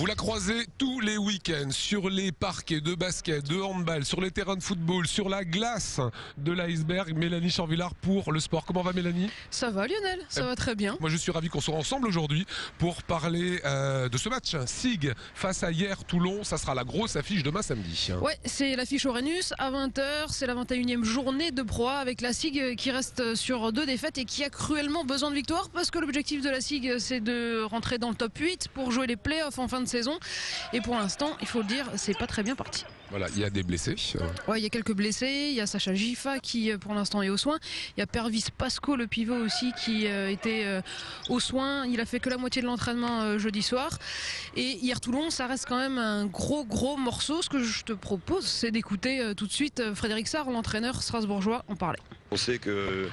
Vous la croisez tous les week-ends sur les parquets de basket, de handball, sur les terrains de football, sur la glace de l'iceberg. Mélanie Chanvillard pour le sport. Comment va Mélanie? Ça va Lionel, ça va très bien. Moi je suis ravi qu'on soit ensemble aujourd'hui pour parler de ce match. SIG face à Hyères Toulon, ça sera la grosse affiche demain samedi. Ouais, c'est l'affiche Oranus à 20h, c'est la 21e journée de Pro A avec la SIG qui reste sur 2 défaites et qui a cruellement besoin de victoire parce que l'objectif de la SIG c'est de rentrer dans le top 8 pour jouer les playoffs en fin de saison. Et pour l'instant, il faut le dire, c'est pas très bien parti. Voilà, il y a des blessés. Ouais, il y a quelques blessés, il y a Sacha Gifa qui pour l'instant est aux soins. Il y a Pervis Pasco, le pivot aussi, qui était aux soins. Il a fait que la moitié de l'entraînement jeudi soir. Et Hyères Toulon, ça reste quand même un gros morceau. Ce que je te propose, c'est d'écouter tout de suite Frédéric Sarr, l'entraîneur strasbourgeois, en parler. On sait que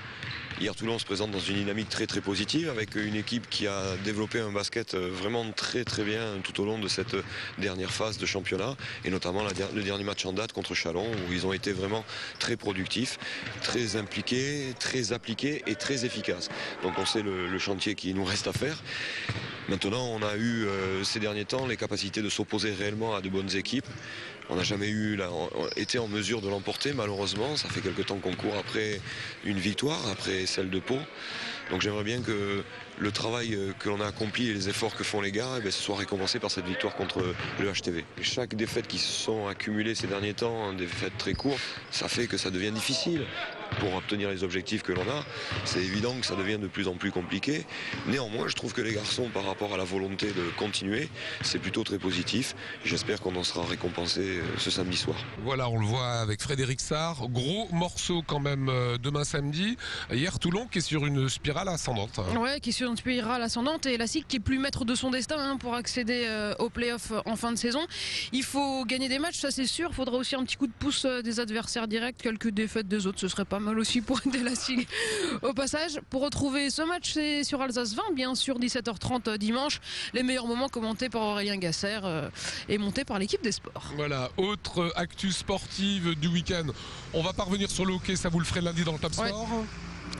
Hyères Toulon se présente dans une dynamique très positive avec une équipe qui a développé un basket vraiment très bien tout au long de cette dernière phase de championnat et notamment le dernier match en date contre Chalon où ils ont été vraiment très productifs, très impliqués, très appliqués et très efficaces. Donc on sait le chantier qui nous reste à faire. Maintenant, on a eu ces derniers temps les capacités de s'opposer réellement à de bonnes équipes. On n'a jamais été en mesure de l'emporter, malheureusement. Ça fait quelque temps qu'on court après une victoire, après celle de Pau. Donc j'aimerais bien que le travail que l'on a accompli et les efforts que font les gars se soient récompensés par cette victoire contre le HTV. Chaque défaite qui se sont accumulées ces derniers temps, des défaites très courtes, ça fait que ça devient difficile pour obtenir les objectifs que l'on a. C'est évident que ça devient de plus en plus compliqué. Néanmoins, je trouve que les garçons, par rapport à la volonté de continuer, c'est plutôt très positif. J'espère qu'on en sera récompensé ce samedi soir. Voilà, on le voit avec Frédéric Sarr. Gros morceau quand même demain samedi. Hyères Toulon qui est sur une spirale ascendante. Ouais, qui est sur une spirale ascendante et la SIG qui est plus maître de son destin pour accéder aux playoffs en fin de saison. Il faut gagner des matchs, ça c'est sûr. Il faudra aussi un petit coup de pouce des adversaires directs. Quelques défaites des autres, ce serait pas mal aussi pour aider la SIG au passage. Pour retrouver ce match, c'est sur Alsace 20, bien sûr, 17h30 dimanche. Les meilleurs moments commentés par Aurélien Gasser et montés par l'équipe des sports. Voilà, autre actu sportive du week-end. On va pas revenir sur le hockey, ça vous le ferez lundi dans le Top Sport. Ouais.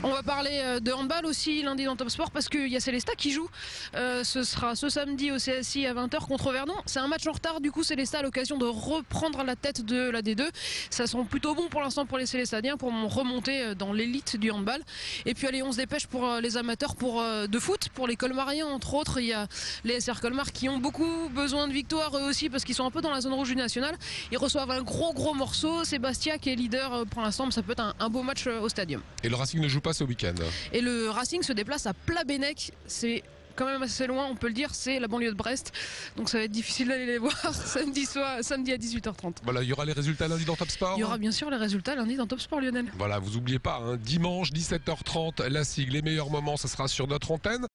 On va parler de handball aussi lundi dans Top Sport parce qu'il y a Célestat qui joue. Ce sera ce samedi au CSI à 20h contre Vernon. C'est un match en retard, du coup Célestat a l'occasion de reprendre la tête de la D2. Ça sent plutôt bon pour l'instant pour les Célestadiens pour remonter dans l'élite du handball. Et puis allez, on se dépêche pour les amateurs de foot, pour les Colmariens entre autres. Il y a les SR Colmar qui ont beaucoup besoin de victoire eux aussi parce qu'ils sont un peu dans la zone rouge du national. Ils reçoivent un gros morceau. C'est Bastia qui est leader pour l'instant, mais ça peut être un beau match au stadium. Et le Racing ne joue pas ce week-end. Et le Racing se déplace à Plabennec, c'est quand même assez loin, on peut le dire, c'est la banlieue de Brest, donc ça va être difficile d'aller les voir samedi à 18h30. Voilà, il y aura les résultats lundi dans Top Sport. Il y aura bien sûr les résultats lundi dans Top Sport, Lionel. Voilà, vous n'oubliez pas, dimanche 17h30, la SIG, les meilleurs moments, ça sera sur notre antenne.